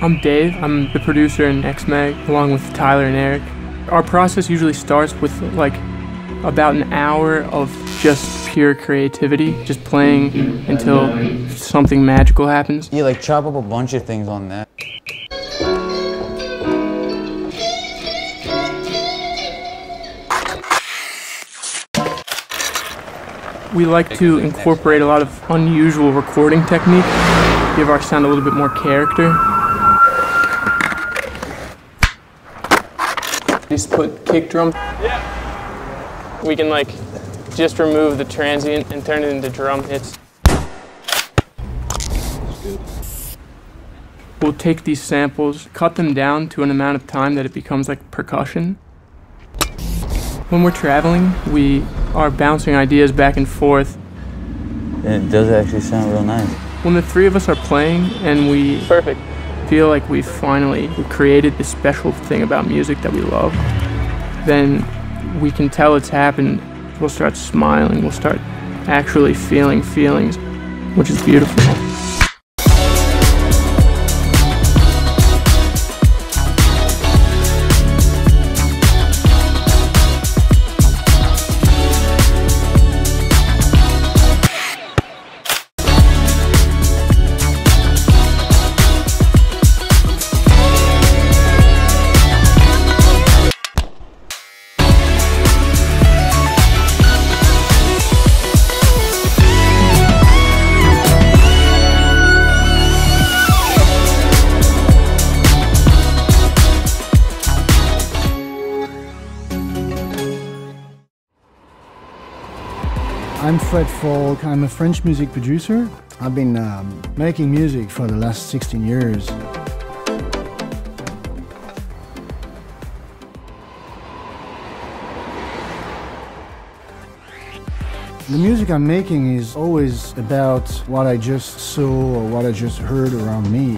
I'm Dave. I'm the producer in Exmag, along with Tyler and Eric. Our process usually starts with like about an hour of just pure creativity, just playing until something magical happens. You like chop up a bunch of things on that. We like to incorporate a lot of unusual recording technique, give our sound a little bit more character. Just put kick drum. Yeah. We can like just remove the transient and turn it into drum hits. We'll take these samples, cut them down to an amount of time that it becomes like percussion. When we're traveling, we are bouncing ideas back and forth. And it does actually sound real nice. When the three of us are playing and we feel like we've finally created this special thing about music that we love, then we can tell it's happened. We'll start smiling, we'll start actually feeling feelings, which is beautiful. I'm Fred Falk. I'm a French music producer. I've been making music for the last 16 years. The music I'm making is always about what I just saw or what I just heard around me.